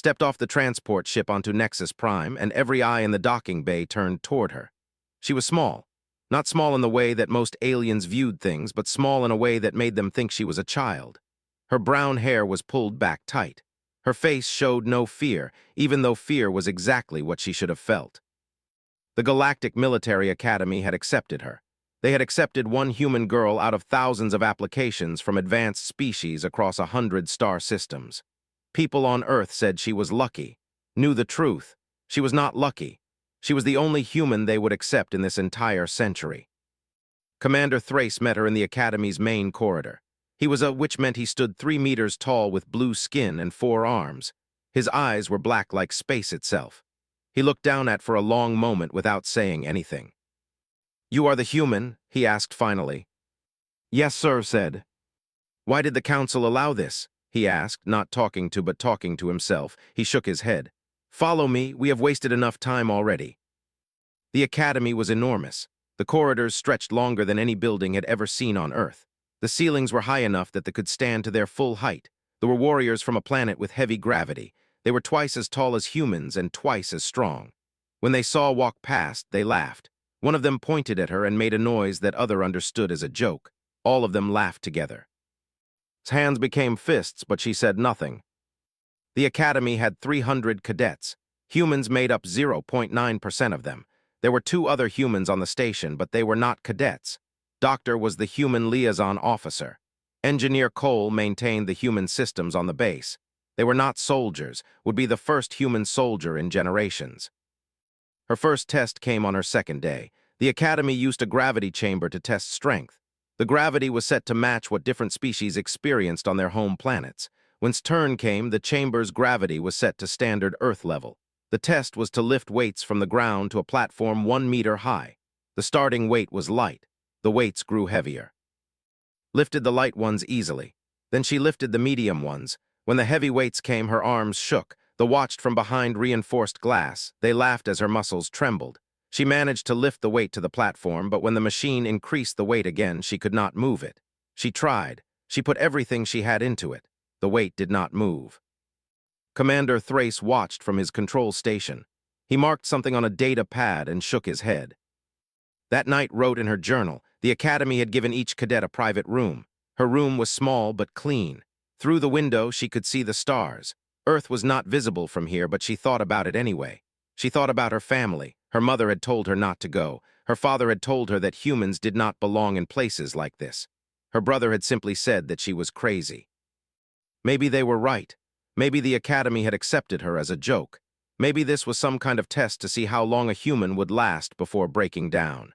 stepped off the transport ship onto Nexus Prime, and every eye in the docking bay turned toward her. She was small. Not small in the way that most aliens viewed things, but small in a way that made them think she was a child. Her brown hair was pulled back tight. Her face showed no fear, even though fear was exactly what she should have felt. The Galactic Military Academy had accepted her. They had accepted one human girl out of thousands of applications from advanced species across 100 star systems. People on Earth said she was lucky, knew the truth. She was not lucky. She was the only human they would accept in this entire century. Commander Thrace met her in the Academy's main corridor. He was a which meant he stood 3 meters tall with blue skin and 4 arms. His eyes were black like space itself. He looked down at for a long moment without saying anything. "You are the human?" he asked finally. "Yes, sir," said. "Why did the council allow this?" he asked, not talking to but talking to himself. He shook his head. "Follow me, we have wasted enough time already." The academy was enormous. The corridors stretched longer than any building had ever seen on Earth. The ceilings were high enough that they could stand to their full height. They were warriors from a planet with heavy gravity. They were twice as tall as humans and twice as strong. When they saw walk past, they laughed. One of them pointed at her and made a noise that other understood as a joke. All of them laughed together. His hands became fists, but she said nothing. The academy had 300 cadets. Humans made up 0.9% of them. There were 2 other humans on the station, but they were not cadets. Doctor was the human liaison officer. Engineer Cole maintained the human systems on the base. They were not soldiers, would be the first human soldier in generations. Her first test came on her second day. The academy used a gravity chamber to test strength. The gravity was set to match what different species experienced on their home planets. When's turn came, the chamber's gravity was set to standard Earth level. The test was to lift weights from the ground to a platform 1 meter high. The starting weight was light. The weights grew heavier. Lifted the light ones easily. Then she lifted the medium ones. When the heavy weights came, her arms shook. They watched from behind reinforced glass. They laughed as her muscles trembled. She managed to lift the weight to the platform, but when the machine increased the weight again, she could not move it. She tried. She put everything she had into it. The weight did not move. Commander Thrace watched from his control station. He marked something on a data pad and shook his head. That night wrote in her journal, the academy had given each cadet a private room. Her room was small but clean. Through the window, she could see the stars. Earth was not visible from here, but she thought about it anyway. She thought about her family. Her mother had told her not to go. Her father had told her that humans did not belong in places like this. Her brother had simply said that she was crazy. Maybe they were right. Maybe the academy had accepted her as a joke. Maybe this was some kind of test to see how long a human would last before breaking down.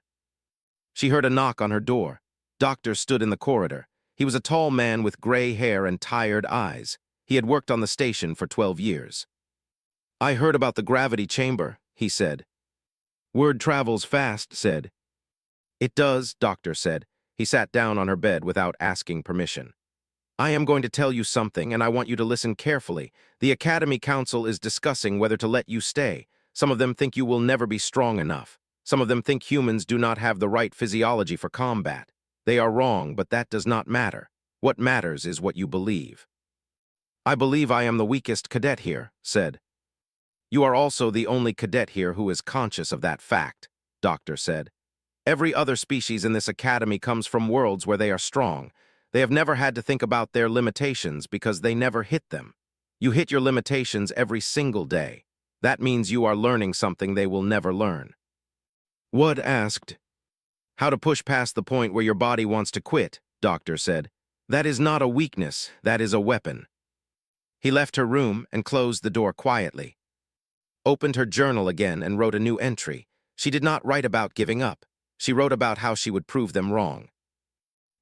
She heard a knock on her door. Doctor stood in the corridor. He was a tall man with gray hair and tired eyes. He had worked on the station for 12 years. "I heard about the gravity chamber," he said. "Word travels fast," said. "It does," Doctor said. He sat down on her bed without asking permission. "I am going to tell you something, and I want you to listen carefully. The Academy Council is discussing whether to let you stay. Some of them think you will never be strong enough. Some of them think humans do not have the right physiology for combat. They are wrong, but that does not matter. What matters is what you believe." "I believe I am the weakest cadet here," said. "You are also the only cadet here who is conscious of that fact," Doctor said. "Every other species in this academy comes from worlds where they are strong. They have never had to think about their limitations because they never hit them. You hit your limitations every single day. That means you are learning something they will never learn." Wood asked. "How to push past the point where your body wants to quit," Doctor said. "That is not a weakness, that is a weapon." He left her room and closed the door quietly. Opened her journal again and wrote a new entry. She did not write about giving up. She wrote about how she would prove them wrong.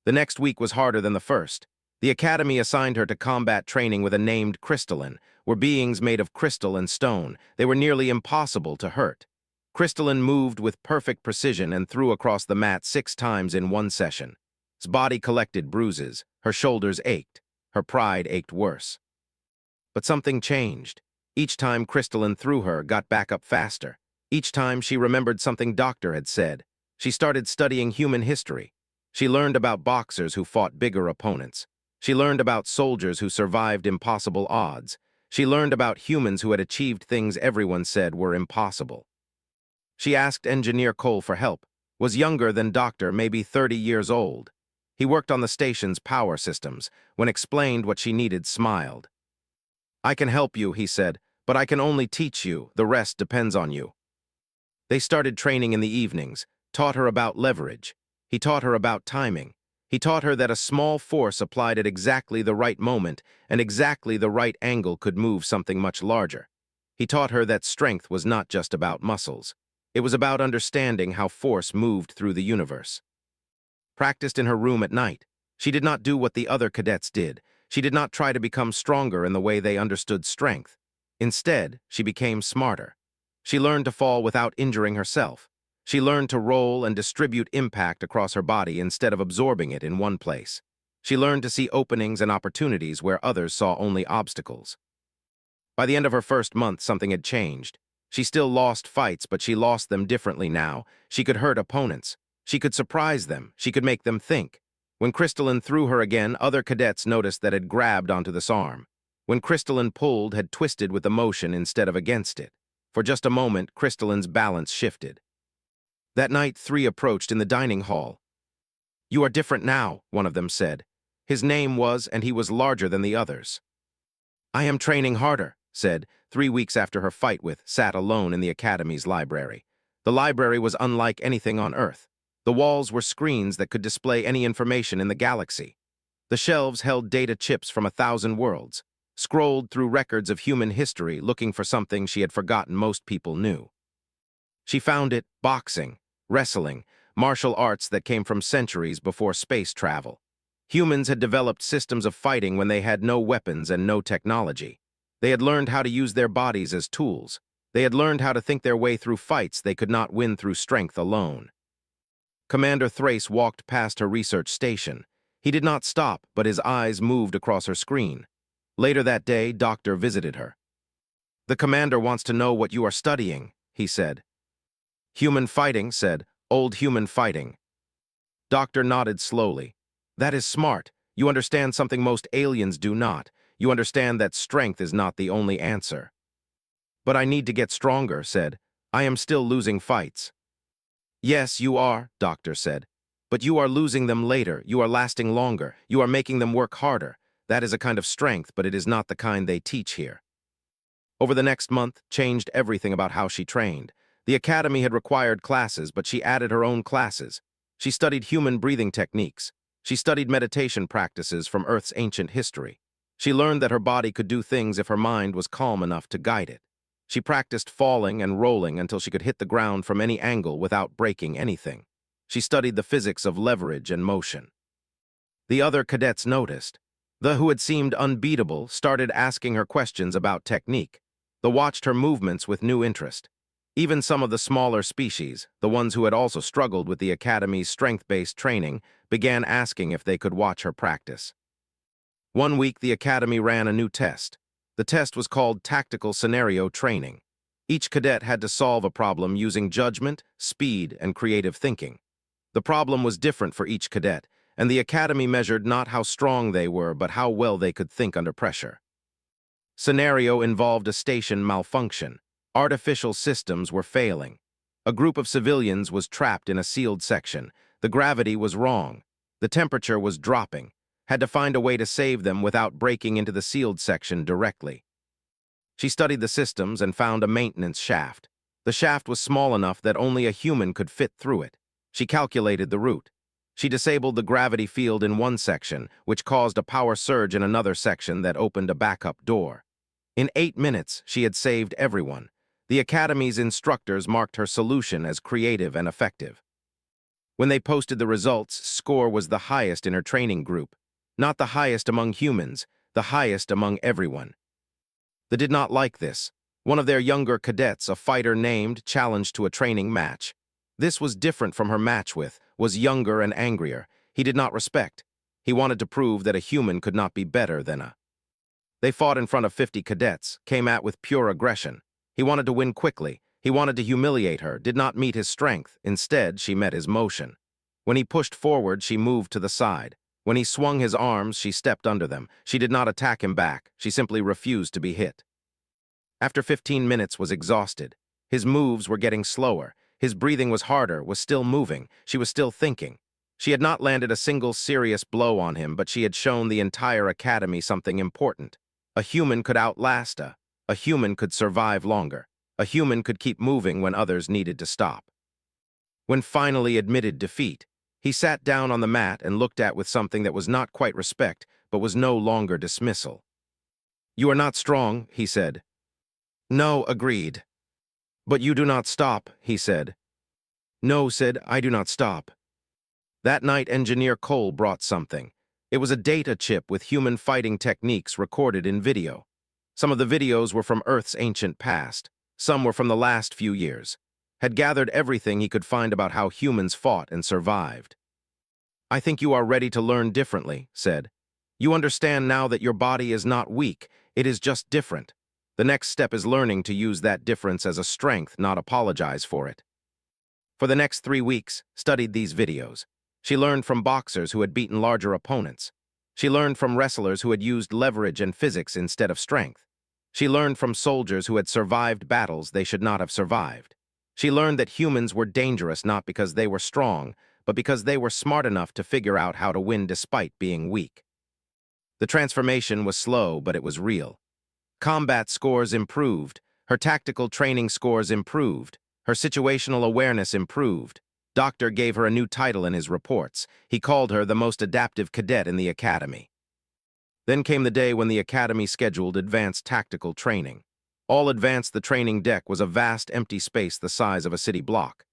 The next week was harder than the first. The academy assigned her to combat training with a named crystalline, were beings made of crystal and stone. They were nearly impossible to hurt. Crystalline moved with perfect precision and threw across the mat 6 times in one session. His body collected bruises. Her shoulders ached. Her pride ached worse. But something changed. Each time Crystalline threw her, got back up faster. Each time she remembered something Doctor had said. She started studying human history. She learned about boxers who fought bigger opponents. She learned about soldiers who survived impossible odds. She learned about humans who had achieved things everyone said were impossible. She asked Engineer Cole for help, was younger than Doctor, maybe 30 years old. He worked on the station's power systems. When explained what she needed, smiled. "I can help you," he said, "but I can only teach you. The rest depends on you." They started training in the evenings, taught her about leverage. He taught her about timing. He taught her that a small force applied at exactly the right moment and exactly the right angle could move something much larger. He taught her that strength was not just about muscles. It was about understanding how force moved through the universe. Practiced in her room at night. She did not do what the other cadets did. She did not try to become stronger in the way they understood strength. Instead, she became smarter. She learned to fall without injuring herself. She learned to roll and distribute impact across her body instead of absorbing it in one place. She learned to see openings and opportunities where others saw only obstacles. By the end of her first month, something had changed. She still lost fights, but she lost them differently now. She could hurt opponents. She could surprise them. She could make them think. When Crystalline threw her again, other cadets noticed that it grabbed onto this arm. When Crystalline pulled, had twisted with emotion instead of against it. For just a moment, Crystalline's balance shifted. That night, 3 approached in the dining hall. "You are different now," one of them said. His name was, and he was larger than the others. "I am training harder," said, 3 weeks after her fight with, sat alone in the Academy's library. The library was unlike anything on Earth. The walls were screens that could display any information in the galaxy. The shelves held data chips from 1,000 worlds, scrolled through records of human history looking for something she had forgotten most people knew. She found it: boxing, wrestling, martial arts that came from centuries before space travel. Humans had developed systems of fighting when they had no weapons and no technology. They had learned how to use their bodies as tools. They had learned how to think their way through fights they could not win through strength alone. Commander Thrace walked past her research station. He did not stop, but his eyes moved across her screen. Later that day, Doctor visited her. "The commander wants to know what you are studying," he said. "Human fighting," said, "old human fighting." Doctor nodded slowly. "That is smart. You understand something most aliens do not. You understand that strength is not the only answer." "But I need to get stronger," said. "I am still losing fights." "Yes, you are," Doctor said. "But you are losing them later. You are lasting longer. You are making them work harder. That is a kind of strength, but it is not the kind they teach here." Over the next month, changed everything about how she trained. The Academy had required classes, but she added her own classes. She studied human breathing techniques. She studied meditation practices from Earth's ancient history. She learned that her body could do things if her mind was calm enough to guide it. She practiced falling and rolling until she could hit the ground from any angle without breaking anything. She studied the physics of leverage and motion. The other cadets noticed. The who had seemed unbeatable started asking her questions about technique. They watched her movements with new interest. Even some of the smaller species, the ones who had also struggled with the Academy's strength-based training, began asking if they could watch her practice. One week, the Academy ran a new test. The test was called Tactical Scenario Training. Each cadet had to solve a problem using judgment, speed, and creative thinking. The problem was different for each cadet, and the Academy measured not how strong they were, but how well they could think under pressure. Scenario involved a station malfunction. Artificial systems were failing. A group of civilians was trapped in a sealed section. The gravity was wrong. The temperature was dropping. Had to find a way to save them without breaking into the sealed section directly. She studied the systems and found a maintenance shaft. The shaft was small enough that only a human could fit through it. She calculated the route. She disabled the gravity field in one section, which caused a power surge in another section that opened a backup door. In 8 minutes, she had saved everyone. The Academy's instructors marked her solution as creative and effective. When they posted the results, score was the highest in her training group. Not the highest among humans, the highest among everyone. They did not like this. One of their younger cadets, a fighter named, challenged to a training match. This was different from her match with, was younger and angrier. He did not respect. He wanted to prove that a human could not be better than a. They fought in front of 50 cadets, came at with pure aggression. He wanted to win quickly. He wanted to humiliate her, did not meet his strength. Instead, she met his motion. When he pushed forward, she moved to the side. When he swung his arms, she stepped under them. She did not attack him back. She simply refused to be hit. After 15 minutes was exhausted. His moves were getting slower. His breathing was harder, was still moving. She was still thinking. She had not landed a single serious blow on him, but she had shown the entire academy something important. A human could outlast a human could survive longer. A human could keep moving when others needed to stop. When finally admitted defeat, he sat down on the mat and looked at with something that was not quite respect, but was no longer dismissal. "You are not strong," he said. "No," agreed. "But you do not stop," he said. "No," said, "I do not stop." That night, Engineer Cole brought something. It was a data chip with human fighting techniques recorded in video. Some of the videos were from Earth's ancient past. Some were from the last few years. Had gathered everything he could find about how humans fought and survived. "I think you are ready to learn differently," said. "You understand now that your body is not weak, it is just different. The next step is learning to use that difference as a strength, not apologize for it." For the next 3 weeks, studied these videos. She learned from boxers who had beaten larger opponents. She learned from wrestlers who had used leverage and physics instead of strength. She learned from soldiers who had survived battles they should not have survived. She learned that humans were dangerous not because they were strong, but because they were smart enough to figure out how to win despite being weak. The transformation was slow, but it was real. Combat scores improved. Her tactical training scores improved. Her situational awareness improved. Doctor gave her a new title in his reports. He called her the most adaptive cadet in the academy. Then came the day when the academy scheduled advanced tactical training. All advanced, the training deck was a vast empty space the size of a city block.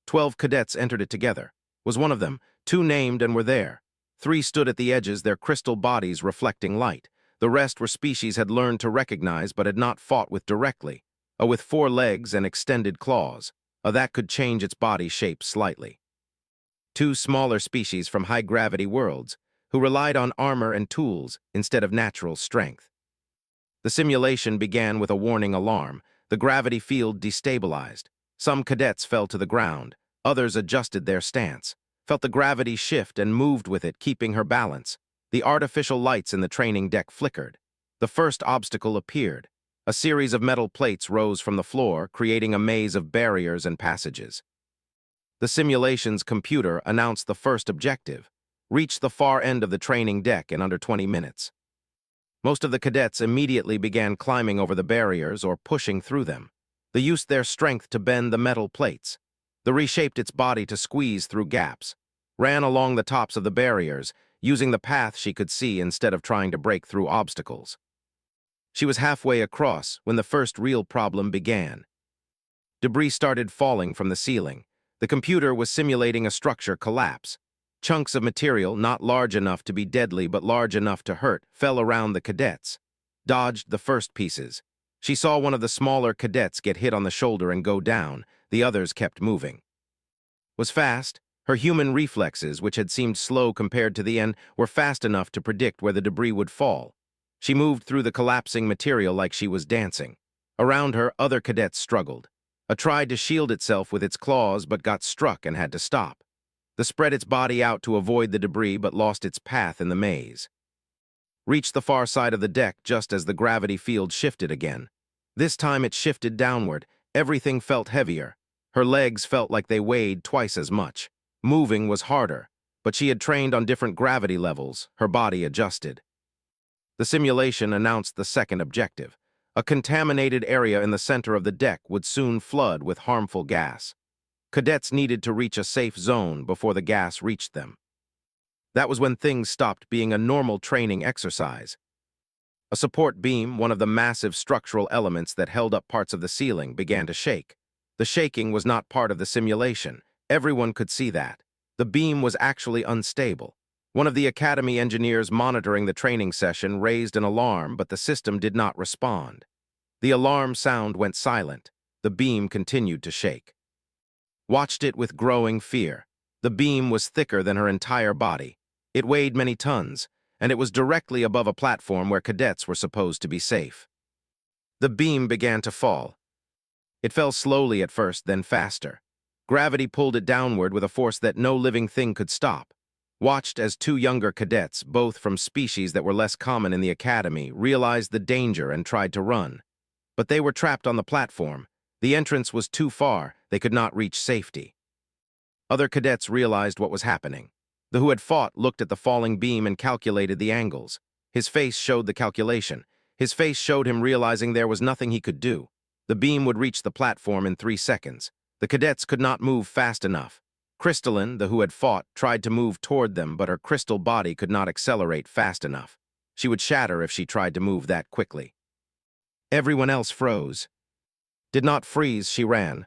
12 cadets entered it together. Was one of them. 2 named and were there. 3 stood at the edges, their crystal bodies reflecting light. The rest were species had learned to recognize but had not fought with directly. With 4 legs and extended claws. That could change its body shape slightly. 2 smaller species from high-gravity worlds, who relied on armor and tools instead of natural strength. The simulation began with a warning alarm. The gravity field destabilized. Some cadets fell to the ground. Others adjusted their stance, felt the gravity shift and moved with it, keeping her balance. The artificial lights in the training deck flickered. The first obstacle appeared. A series of metal plates rose from the floor, creating a maze of barriers and passages. The simulation's computer announced the first objective. Reach the far end of the training deck in under 20 minutes. Most of the cadets immediately began climbing over the barriers or pushing through them. They used their strength to bend the metal plates. They reshaped its body to squeeze through gaps. Ran along the tops of the barriers, using the path she could see instead of trying to break through obstacles. She was halfway across when the first real problem began. Debris started falling from the ceiling. The computer was simulating a structure collapse. Chunks of material, not large enough to be deadly but large enough to hurt, fell around the cadets. Dodged the first pieces. She saw one of the smaller cadets get hit on the shoulder and go down. The others kept moving. Was fast. Her human reflexes, which had seemed slow compared to the end, were fast enough to predict where the debris would fall. She moved through the collapsing material like she was dancing. Around her, other cadets struggled. A tried to shield itself with its claws but got struck and had to stop. The spread its body out to avoid the debris but lost its path in the maze. Reached the far side of the deck just as the gravity field shifted again. This time it shifted downward. Everything felt heavier. Her legs felt like they weighed twice as much. Moving was harder, but she had trained on different gravity levels. Her body adjusted. The simulation announced the second objective. A contaminated area in the center of the deck would soon flood with harmful gas. Cadets needed to reach a safe zone before the gas reached them. That was when things stopped being a normal training exercise. A support beam, one of the massive structural elements that held up parts of the ceiling, began to shake. The shaking was not part of the simulation. Everyone could see that. The beam was actually unstable. One of the Academy engineers monitoring the training session raised an alarm, but the system did not respond. The alarm sound went silent. The beam continued to shake. Watched it with growing fear. The beam was thicker than her entire body. It weighed many tons, and it was directly above a platform where cadets were supposed to be safe. The beam began to fall. It fell slowly at first, then faster. Gravity pulled it downward with a force that no living thing could stop. watched as two younger cadets, both from species that were less common in the academy, realized the danger and tried to run. But they were trapped on the platform. The entrance was too far, they could not reach safety. Other cadets realized what was happening. The who had fought looked at the falling beam and calculated the angles. His face showed the calculation. His face showed him realizing there was nothing he could do. The beam would reach the platform in 3 seconds. The cadets could not move fast enough. Crystalline, the who had fought, tried to move toward them, but her crystal body could not accelerate fast enough. She would shatter if she tried to move that quickly. Everyone else froze. Did not freeze, she ran.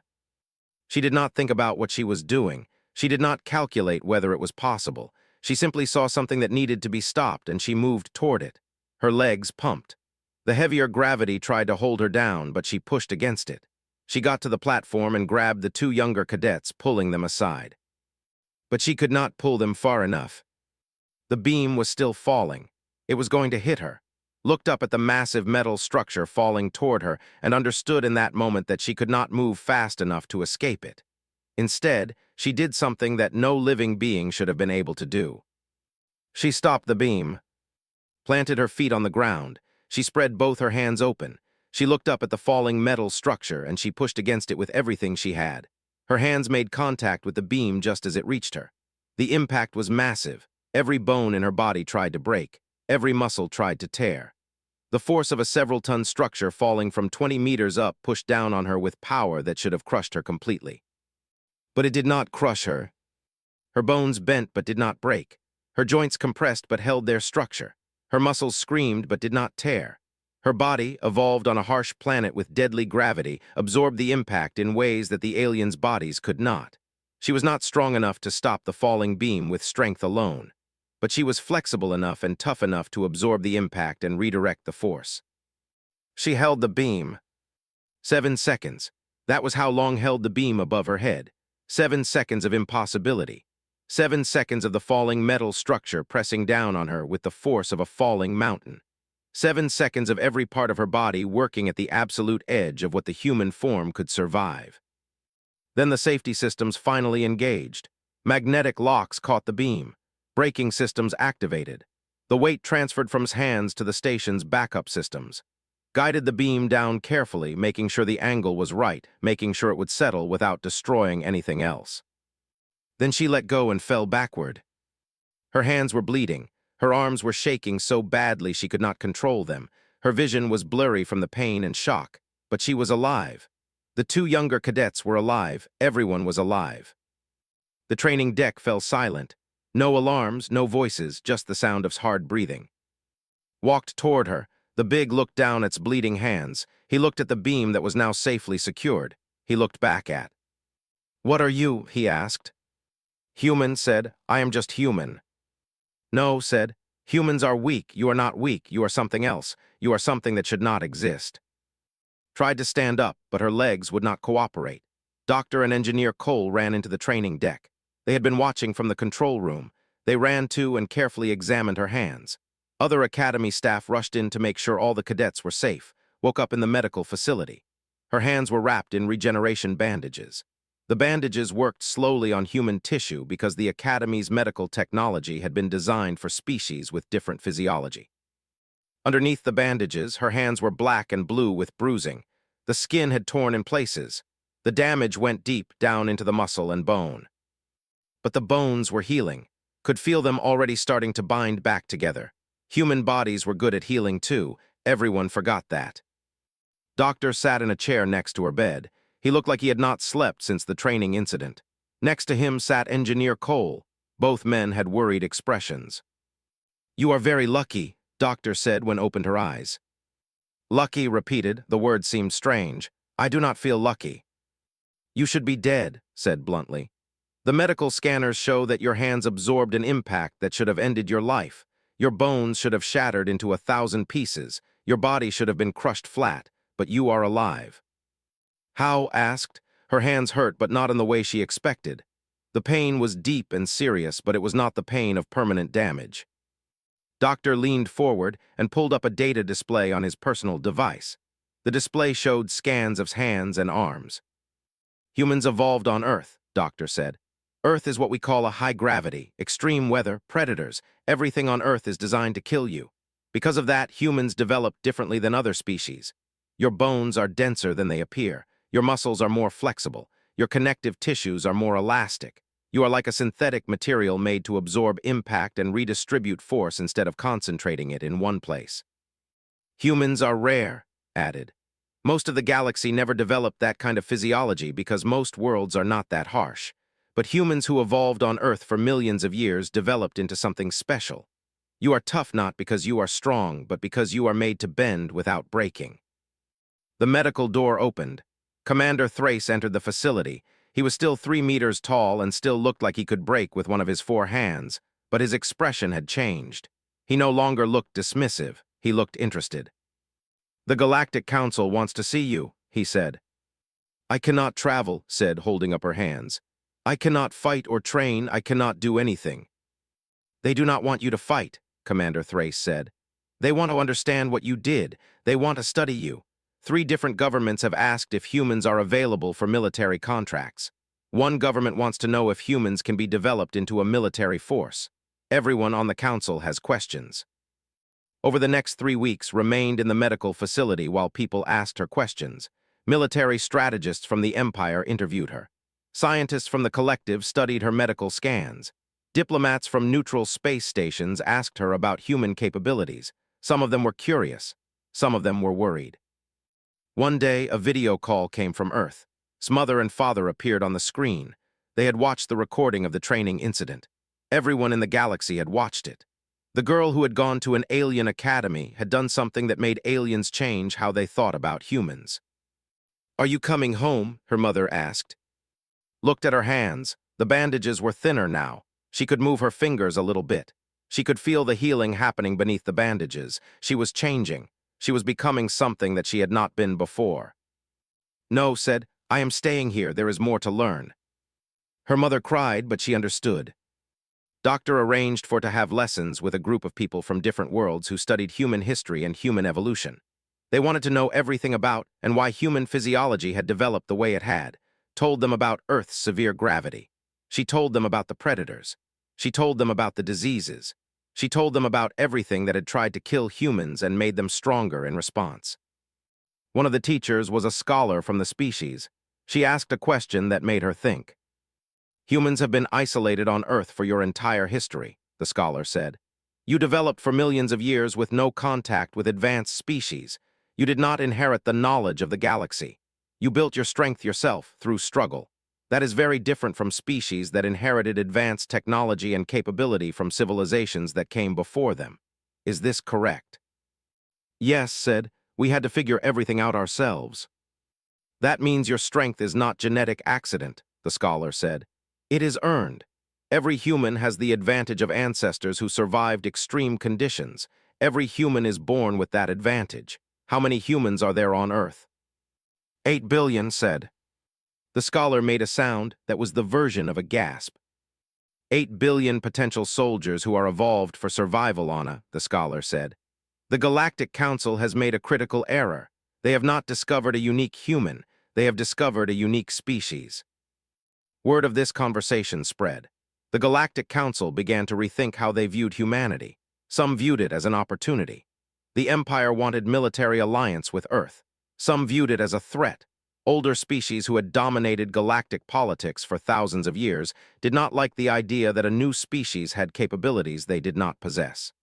She did not think about what she was doing. She did not calculate whether it was possible. She simply saw something that needed to be stopped, and she moved toward it. Her legs pumped. The heavier gravity tried to hold her down, but she pushed against it. She got to the platform and grabbed the 2 younger cadets, pulling them aside. But she could not pull them far enough. The beam was still falling. It was going to hit her. Looked up at the massive metal structure falling toward her and understood in that moment that she could not move fast enough to escape it. Instead, she did something that no living being should have been able to do. She stopped the beam, planted her feet on the ground. She spread both her hands open. She looked up at the falling metal structure and she pushed against it with everything she had. Her hands made contact with the beam just as it reached her. The impact was massive. Every bone in her body tried to break. Every muscle tried to tear. The force of a several-ton structure falling from 20 meters up pushed down on her with power that should have crushed her completely. But it did not crush her. Her bones bent but did not break. Her joints compressed but held their structure. Her muscles screamed but did not tear. Her body, evolved on a harsh planet with deadly gravity, absorbed the impact in ways that the aliens' bodies could not. She was not strong enough to stop the falling beam with strength alone, but she was flexible enough and tough enough to absorb the impact and redirect the force. She held the beam. 7 seconds. That was how long held the beam above her head. 7 seconds of impossibility. 7 seconds of the falling metal structure pressing down on her with the force of a falling mountain. 7 seconds of every part of her body working at the absolute edge of what the human form could survive. Then the safety systems finally engaged. Magnetic locks caught the beam. Braking systems activated. The weight transferred from his hands to the station's backup systems. Guided the beam down carefully, making sure the angle was right, making sure it would settle without destroying anything else. Then she let go and fell backward. Her hands were bleeding. Her arms were shaking so badly she could not control them. Her vision was blurry from the pain and shock, but she was alive. The 2 younger cadets were alive. Everyone was alive. The training deck fell silent. No alarms, no voices, just the sound of hard breathing. Walked toward her. The big looked down at its bleeding hands. He looked at the beam that was now safely secured. He looked back at. "What are you?" he asked. Human said, "I am just human." No, said, "Humans are weak. You are not weak. You are something else. You are something that should not exist." Tried to stand up, but her legs would not cooperate. Doctor and Engineer Cole ran into the training deck. They had been watching from the control room. They ran to and carefully examined her hands. Other academy staff rushed in to make sure all the cadets were safe, woke up in the medical facility. Her hands were wrapped in regeneration bandages. The bandages worked slowly on human tissue because the Academy's medical technology had been designed for species with different physiology. Underneath the bandages, her hands were black and blue with bruising. The skin had torn in places. The damage went deep down into the muscle and bone. But the bones were healing, could feel them already starting to bind back together. Human bodies were good at healing too. Everyone forgot that. Doctor sat in a chair next to her bed. He looked like he had not slept since the training incident. Next to him sat Engineer Cole. Both men had worried expressions. "You are very lucky," Doctor said when opened her eyes. "Lucky," repeated. The word seemed strange. "I do not feel lucky." "You should be dead," said bluntly. "The medical scanners show that your hands absorbed an impact that should have ended your life. Your bones should have shattered into 1,000 pieces. Your body should have been crushed flat, but you are alive." How asked. Her hands hurt, but not in the way she expected. The pain was deep and serious, but it was not the pain of permanent damage. Doctor leaned forward and pulled up a data display on his personal device. The display showed scans of hands and arms. "Humans evolved on Earth," Doctor said. Earth is what we call a high gravity, extreme weather, predators. Everything on Earth is designed to kill you. Because of that, humans develop differently than other species. Your bones are denser than they appear. Your muscles are more flexible. Your connective tissues are more elastic. You are like a synthetic material made to absorb impact and redistribute force instead of concentrating it in one place. Humans are rare, added. Most of the galaxy never developed that kind of physiology because most worlds are not that harsh. But humans who evolved on Earth for millions of years developed into something special. You are tough not because you are strong, but because you are made to bend without breaking. The medical door opened. Commander Thrace entered the facility. He was still 3 meters tall and still looked like he could break with one of his 4 hands, but his expression had changed. He no longer looked dismissive. He looked interested. "The Galactic Council wants to see you," he said. "I cannot travel," said, holding up her hands. "I cannot fight or train. I cannot do anything." "They do not want you to fight," Commander Thrace said. "They want to understand what you did. They want to study you. 3 different governments have asked if humans are available for military contracts. One government wants to know if humans can be developed into a military force. Everyone on the council has questions." Over the next 3 weeks, remained in the medical facility while people asked her questions. Military strategists from the Empire interviewed her. Scientists from the Collective studied her medical scans. Diplomats from neutral space stations asked her about human capabilities. Some of them were curious. Some of them were worried. One day, a video call came from Earth. Mother and father appeared on the screen. They had watched the recording of the training incident. Everyone in the galaxy had watched it. The girl who had gone to an alien academy had done something that made aliens change how they thought about humans. "Are you coming home?" her mother asked. Looked at her hands. The bandages were thinner now. She could move her fingers a little bit. She could feel the healing happening beneath the bandages. She was changing. She was becoming something that she had not been before. "No," said, "I am staying here. There is more to learn." Her mother cried, but she understood. Doctor arranged for to have lessons with a group of people from different worlds who studied human history and human evolution. They wanted to know everything about and why human physiology had developed the way it had. Told them about Earth's severe gravity. She told them about the predators. She told them about the diseases. She told them about everything that had tried to kill humans and made them stronger in response. One of the teachers was a scholar from the species. She asked a question that made her think. "Humans have been isolated on Earth for your entire history," the scholar said. "You developed for millions of years with no contact with advanced species. You did not inherit the knowledge of the galaxy. You built your strength yourself through struggle. That is very different from species that inherited advanced technology and capability from civilizations that came before them. Is this correct?" "Yes," said, "we had to figure everything out ourselves." "That means your strength is not genetic accident," the scholar said. "It is earned. Every human has the advantage of ancestors who survived extreme conditions. Every human is born with that advantage. How many humans are there on Earth?" 8 billion, said. The scholar made a sound that was the version of a gasp. 8 billion potential soldiers who are evolved for survival on the scholar said. The Galactic Council has made a critical error. They have not discovered a unique human. They have discovered a unique species. Word of this conversation spread. The Galactic Council began to rethink how they viewed humanity. Some viewed it as an opportunity. The Empire wanted military alliance with Earth. Some viewed it as a threat. Older species who had dominated galactic politics for thousands of years did not like the idea that a new species had capabilities they did not possess.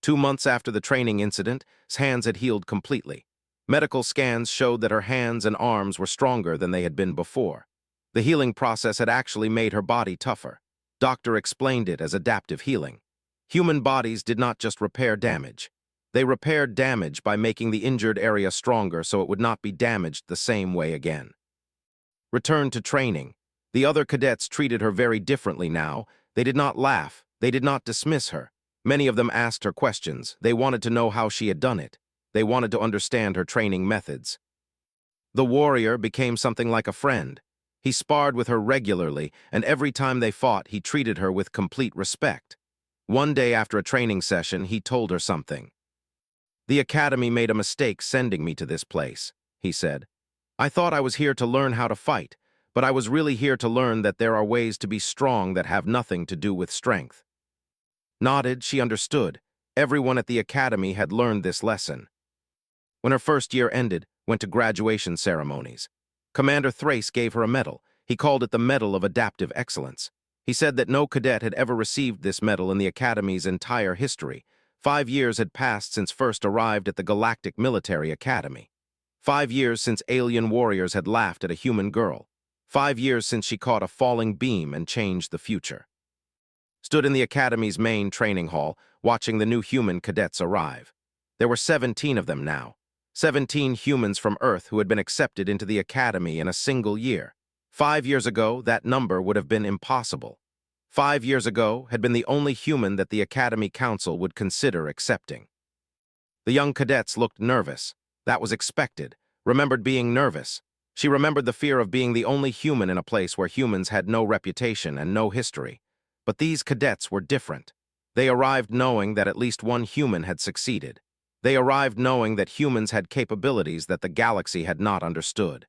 2 months after the training incident, his hands had healed completely. Medical scans showed that her hands and arms were stronger than they had been before. The healing process had actually made her body tougher. Doctor explained it as adaptive healing. Human bodies did not just repair damage. They repaired damage by making the injured area stronger so it would not be damaged the same way again. Returned to training. The other cadets treated her very differently now. They did not laugh. They did not dismiss her. Many of them asked her questions. They wanted to know how she had done it. They wanted to understand her training methods. The warrior became something like a friend. He sparred with her regularly, and every time they fought, he treated her with complete respect. One day after a training session, he told her something. "The Academy made a mistake sending me to this place," he said. "I thought I was here to learn how to fight, but I was really here to learn that there are ways to be strong that have nothing to do with strength. Nodded, she understood. Everyone at the academy had learned this lesson. When her first year ended, went to graduation ceremonies. Commander Thrace gave her a medal. He called it the Medal of Adaptive Excellence. He said that no cadet had ever received this medal in the Academy's entire history. 5 years had passed since first arrived at the Galactic Military Academy. 5 years since alien warriors had laughed at a human girl. 5 years since she caught a falling beam and changed the future. Stood in the Academy's main training hall, watching the new human cadets arrive. There were 17 of them now. 17 humans from Earth who had been accepted into the Academy in a single year. 5 years ago, that number would have been impossible. 5 years ago had been the only human that the Academy Council would consider accepting. The young cadets looked nervous. That was expected. Remembered being nervous. She remembered the fear of being the only human in a place where humans had no reputation and no history. But these cadets were different. They arrived knowing that at least one human had succeeded. They arrived knowing that humans had capabilities that the galaxy had not understood.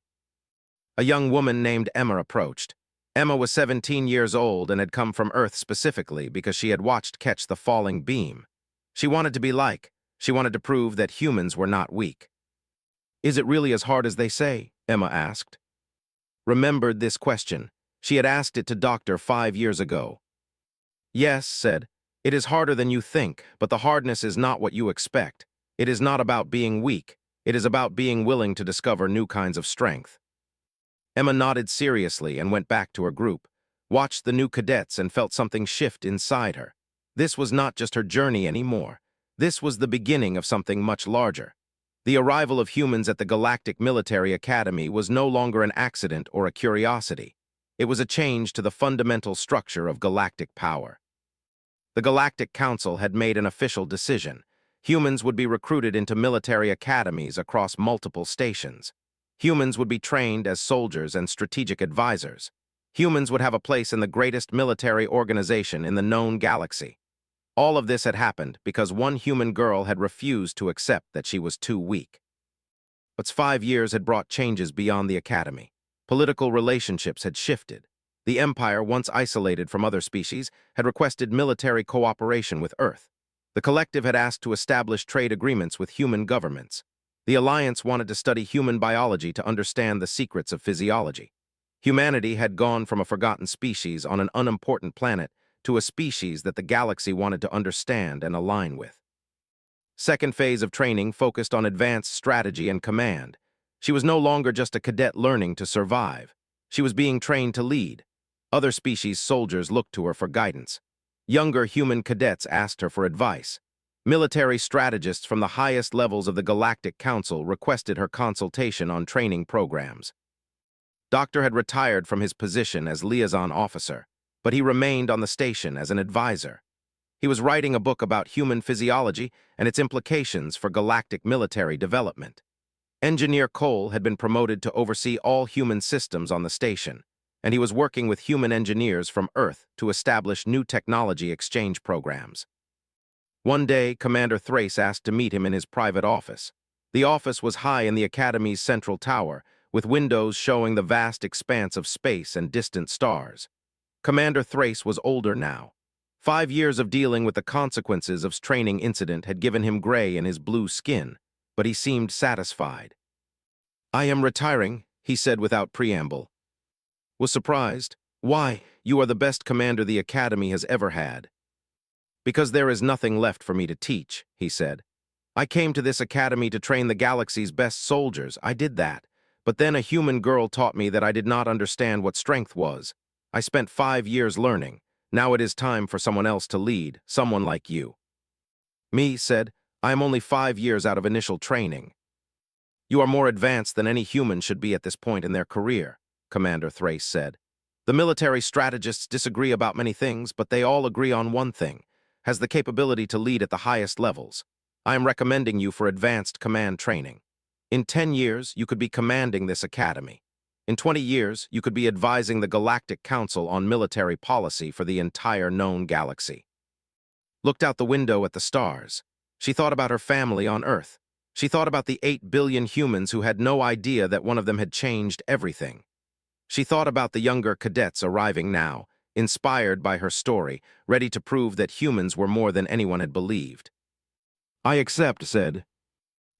A young woman named Emma approached. Emma was 17 years old and had come from Earth specifically because she had watched catch the falling beam. She wanted to be like. She wanted to prove that humans were not weak. "Is it really as hard as they say?" Emma asked. Remembered this question. She had asked it to Doctor 5 years ago. "Yes," said. "It is harder than you think, but the hardness is not what you expect. It is not about being weak. It is about being willing to discover new kinds of strength." Emma nodded seriously and went back to her group, watched the new cadets and felt something shift inside her. This was not just her journey anymore. This was the beginning of something much larger. The arrival of humans at the Galactic Military Academy was no longer an accident or a curiosity. It was a change to the fundamental structure of galactic power. The Galactic Council had made an official decision. Humans would be recruited into military academies across multiple stations. Humans would be trained as soldiers and strategic advisors. Humans would have a place in the greatest military organization in the known galaxy. All of this had happened because one human girl had refused to accept that she was too weak. But 5 years had brought changes beyond the academy. Political relationships had shifted. The Empire, once isolated from other species, had requested military cooperation with Earth. The Collective had asked to establish trade agreements with human governments. The Alliance wanted to study human biology to understand the secrets of physiology. Humanity had gone from a forgotten species on an unimportant planet to a species that the galaxy wanted to understand and align with. Second phase of training focused on advanced strategy and command. She was no longer just a cadet learning to survive. She was being trained to lead. Other species' soldiers looked to her for guidance. Younger human cadets asked her for advice. Military strategists from the highest levels of the Galactic Council requested her consultation on training programs. Doctor had retired from his position as liaison officer, but he remained on the station as an advisor. He was writing a book about human physiology and its implications for galactic military development. Engineer Cole had been promoted to oversee all human systems on the station, and he was working with human engineers from Earth to establish new technology exchange programs. One day, Commander Thrace asked to meet him in his private office. The office was high in the Academy's central tower, with windows showing the vast expanse of space and distant stars. Commander Thrace was older now. 5 years of dealing with the consequences of training incident had given him gray in his blue skin, but he seemed satisfied. "I am retiring," he said without preamble. Was surprised. "Why? You are the best commander the Academy has ever had." "Because there is nothing left for me to teach," he said. "I came to this academy to train the galaxy's best soldiers. I did that. But then a human girl taught me that I did not understand what strength was. I spent 5 years learning. Now it is time for someone else to lead, someone like you." "Me," said, "I am only 5 years out of initial training." "You are more advanced than any human should be at this point in their career," Commander Thrace said. "The military strategists disagree about many things, but they all agree on one thing: has the capability to lead at the highest levels. I am recommending you for advanced command training. In 10 years, you could be commanding this academy. In 20 years, you could be advising the Galactic Council on military policy for the entire known galaxy." Looked out the window at the stars. She thought about her family on Earth. She thought about the 8 billion humans who had no idea that one of them had changed everything. She thought about the younger cadets arriving now, inspired by her story, ready to prove that humans were more than anyone had believed. "I accept," said.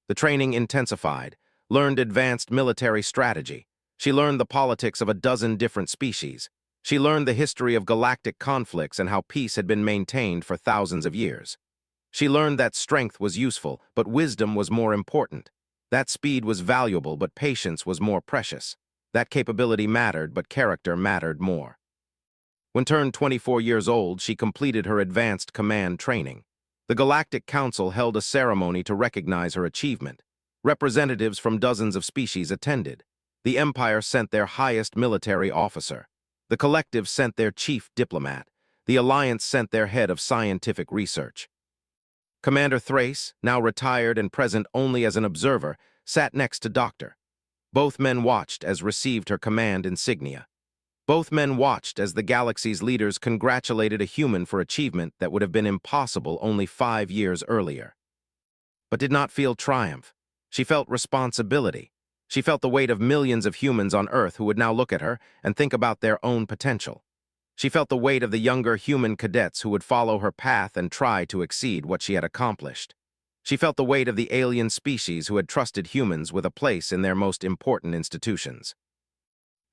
The training intensified, learned advanced military strategy. She learned the politics of a dozen different species. She learned the history of galactic conflicts and how peace had been maintained for thousands of years. She learned that strength was useful, but wisdom was more important. That speed was valuable, but patience was more precious. That capability mattered, but character mattered more. When turned 24 years old, she completed her advanced command training. The Galactic Council held a ceremony to recognize her achievement. Representatives from dozens of species attended. The Empire sent their highest military officer. The Collective sent their chief diplomat. The Alliance sent their head of scientific research. Commander Thrace, now retired and present only as an observer, sat next to Doctor. Both men watched as received her command insignia. Both men watched as the galaxy's leaders congratulated a human for achievement that would have been impossible only 5 years earlier. But did not feel triumph. She felt responsibility. She felt the weight of millions of humans on Earth who would now look at her and think about their own potential. She felt the weight of the younger human cadets who would follow her path and try to exceed what she had accomplished. She felt the weight of the alien species who had trusted humans with a place in their most important institutions.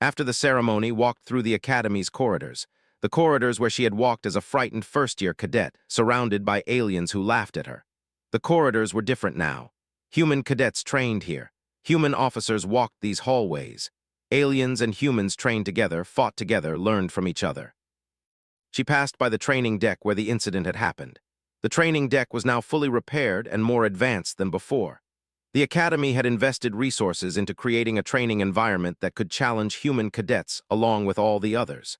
After the ceremony, walked through the Academy's corridors, the corridors where she had walked as a frightened first-year cadet, surrounded by aliens who laughed at her. The corridors were different now. Human cadets trained here. Human officers walked these hallways. Aliens and humans trained together, fought together, learned from each other. She passed by the training deck where the incident had happened. The training deck was now fully repaired and more advanced than before. The Academy had invested resources into creating a training environment that could challenge human cadets along with all the others.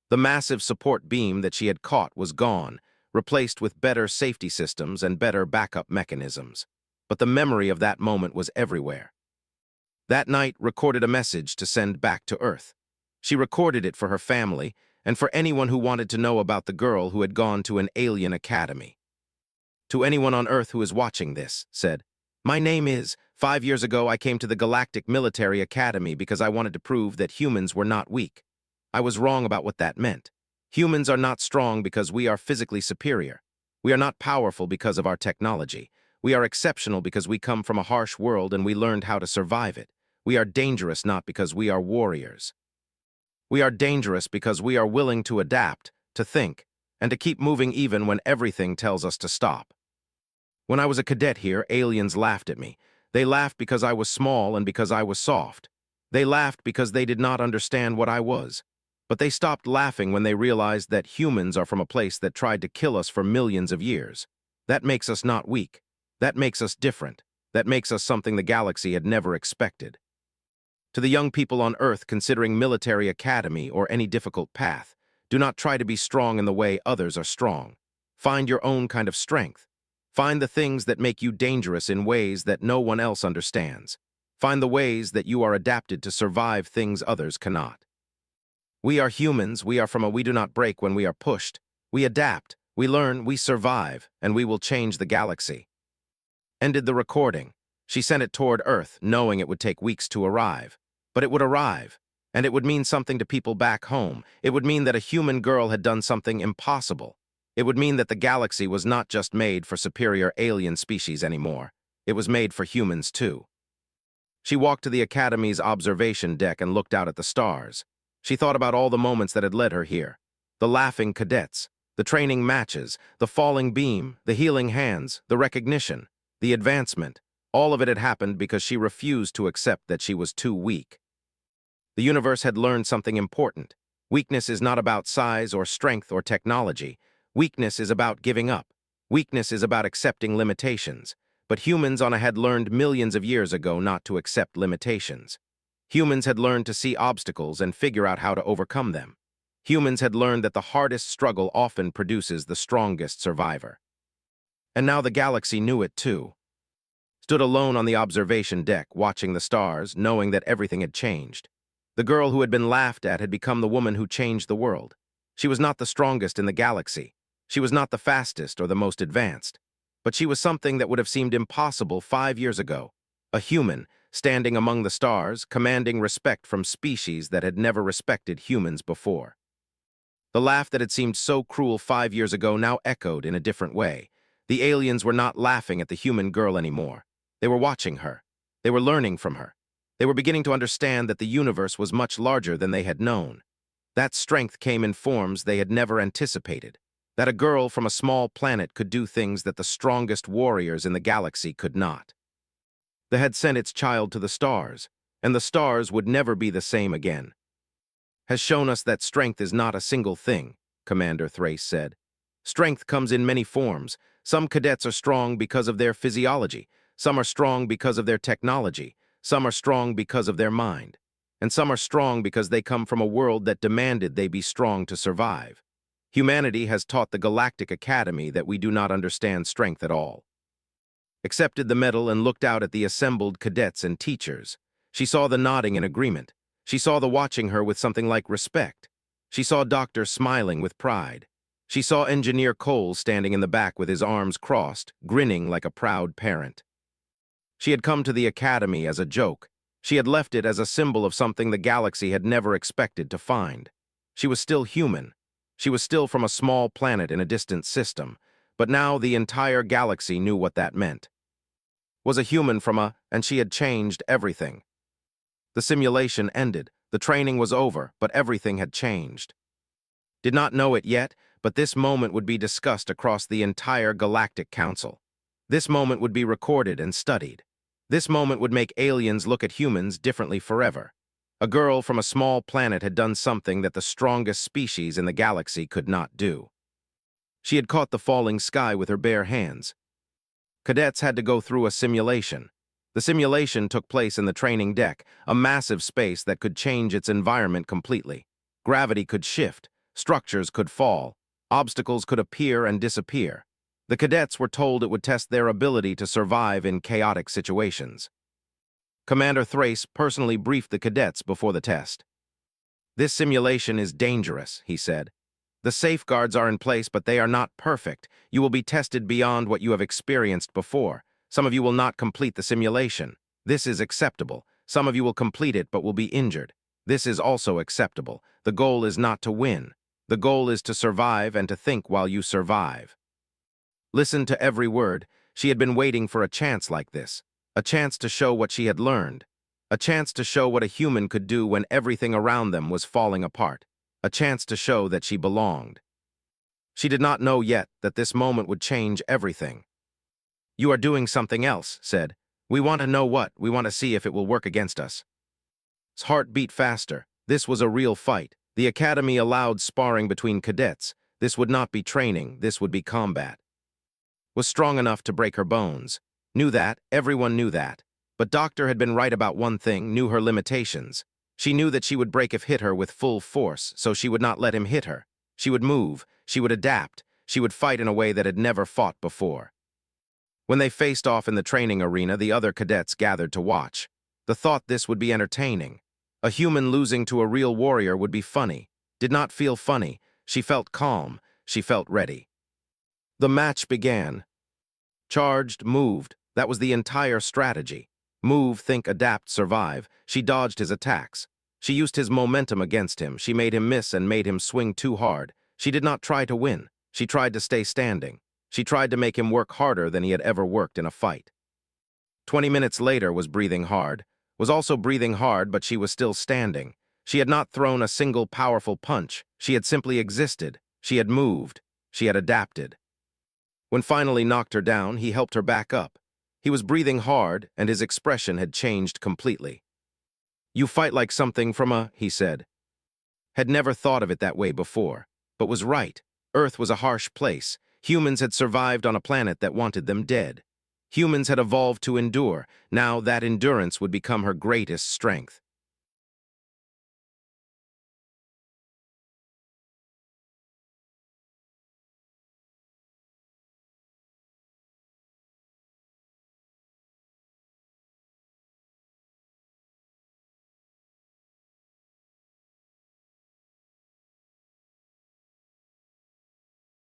The massive support beam that she had caught was gone, replaced with better safety systems and better backup mechanisms. But the memory of that moment was everywhere. That night recorded a message to send back to Earth. She recorded it for her family and for anyone who wanted to know about the girl who had gone to an alien academy. To anyone on Earth who is watching this, said, "My name is, 5 years ago I came to the Galactic Military Academy because I wanted to prove that humans were not weak. I was wrong about what that meant. Humans are not strong because we are physically superior. We are not powerful because of our technology. We are exceptional because we come from a harsh world and we learned how to survive it. We are dangerous not because we are warriors. We are dangerous because we are willing to adapt, to think, and to keep moving even when everything tells us to stop. When I was a cadet here, aliens laughed at me. They laughed because I was small and because I was soft. They laughed because they did not understand what I was. But they stopped laughing when they realized that humans are from a place that tried to kill us for millions of years. That makes us not weak. That makes us different. That makes us something the galaxy had never expected. To the young people on Earth considering military academy or any difficult path, do not try to be strong in the way others are strong. Find your own kind of strength. Find the things that make you dangerous in ways that no one else understands. Find the ways that you are adapted to survive things others cannot. We are humans, we do not break when we are pushed. We adapt, we learn, we survive, and we will change the galaxy. Ended the recording. She sent it toward Earth, knowing it would take weeks to arrive. But it would arrive, and it would mean something to people back home. It would mean that a human girl had done something impossible. It would mean that the galaxy was not just made for superior alien species anymore. It was made for humans too. She walked to the Academy's observation deck and looked out at the stars. She thought about all the moments that had led her here. The laughing cadets, the training matches, the falling beam, the healing hands, the recognition, the advancement. All of it had happened because she refused to accept that she was too weak. The universe had learned something important. Weakness is not about size or strength or technology. Weakness is about giving up. Weakness is about accepting limitations. But humans on had learned millions of years ago not to accept limitations. Humans had learned to see obstacles and figure out how to overcome them. Humans had learned that the hardest struggle often produces the strongest survivor. And now the galaxy knew it too. Stood alone on the observation deck, watching the stars, knowing that everything had changed. The girl who had been laughed at had become the woman who changed the world. She was not the strongest in the galaxy. She was not the fastest or the most advanced. But she was something that would have seemed impossible 5 years ago. A human, standing among the stars, commanding respect from species that had never respected humans before. The laugh that had seemed so cruel 5 years ago now echoed in a different way. The aliens were not laughing at the human girl anymore. They were watching her. They were learning from her. They were beginning to understand that the universe was much larger than they had known. That strength came in forms they had never anticipated. That a girl from a small planet could do things that the strongest warriors in the galaxy could not. They had sent its child to the stars, and the stars would never be the same again. Has shown us that strength is not a single thing, Commander Thrace said. Strength comes in many forms. Some cadets are strong because of their physiology, some are strong because of their technology, some are strong because of their mind, and some are strong because they come from a world that demanded they be strong to survive. Humanity has taught the Galactic Academy that we do not understand strength at all. Accepted the medal and looked out at the assembled cadets and teachers. She saw the nodding in agreement. She saw the watching her with something like respect. She saw Doctor smiling with pride. She saw Engineer Cole standing in the back with his arms crossed, grinning like a proud parent. She had come to the Academy as a joke. She had left it as a symbol of something the galaxy had never expected to find. She was still human. She was still from a small planet in a distant system, but now the entire galaxy knew what that meant. Was a human and she had changed everything. The simulation ended, the training was over, but everything had changed. Did not know it yet, but this moment would be discussed across the entire Galactic Council. This moment would be recorded and studied. This moment would make aliens look at humans differently forever. A girl from a small planet had done something that the strongest species in the galaxy could not do. She had caught the falling sky with her bare hands. Cadets had to go through a simulation. The simulation took place in the training deck, a massive space that could change its environment completely. Gravity could shift, structures could fall, obstacles could appear and disappear. The cadets were told it would test their ability to survive in chaotic situations. Commander Thrace personally briefed the cadets before the test. This simulation is dangerous, he said. The safeguards are in place, but they are not perfect. You will be tested beyond what you have experienced before. Some of you will not complete the simulation. This is acceptable. Some of you will complete it but will be injured. This is also acceptable. The goal is not to win. The goal is to survive and to think while you survive. Listen to every word. She had been waiting for a chance like this. A chance to show what she had learned. A chance to show what a human could do when everything around them was falling apart. A chance to show that she belonged. She did not know yet that this moment would change everything. You are doing something else, said. We want to know what. We want to see if it will work against us. His heart beat faster. This was a real fight. The Academy allowed sparring between cadets. This would not be training. This would be combat. Was strong enough to break her bones. Knew that. Everyone knew that. But Doctor had been right about one thing, knew her limitations. She knew that she would break if hit her with full force, so she would not let him hit her. She would move. She would adapt. She would fight in a way that had never fought before. When they faced off in the training arena, the other cadets gathered to watch. The thought this would be entertaining. A human losing to a real warrior would be funny. Did not feel funny. She felt calm. She felt ready. The match began. Charged, moved. That was the entire strategy. Move, think, adapt, survive. She dodged his attacks. She used his momentum against him. She made him miss and made him swing too hard. She did not try to win. She tried to stay standing. She tried to make him work harder than he had ever worked in a fight. 20 minutes later was breathing hard. Was also breathing hard, but she was still standing. She had not thrown a single powerful punch. She had simply existed. She had moved. She had adapted. When finally knocked her down, he helped her back up. He was breathing hard, and his expression had changed completely. You fight like something from he said. Had never thought of it that way before, but was right. Earth was a harsh place. Humans had survived on a planet that wanted them dead. Humans had evolved to endure. Now that endurance would become her greatest strength.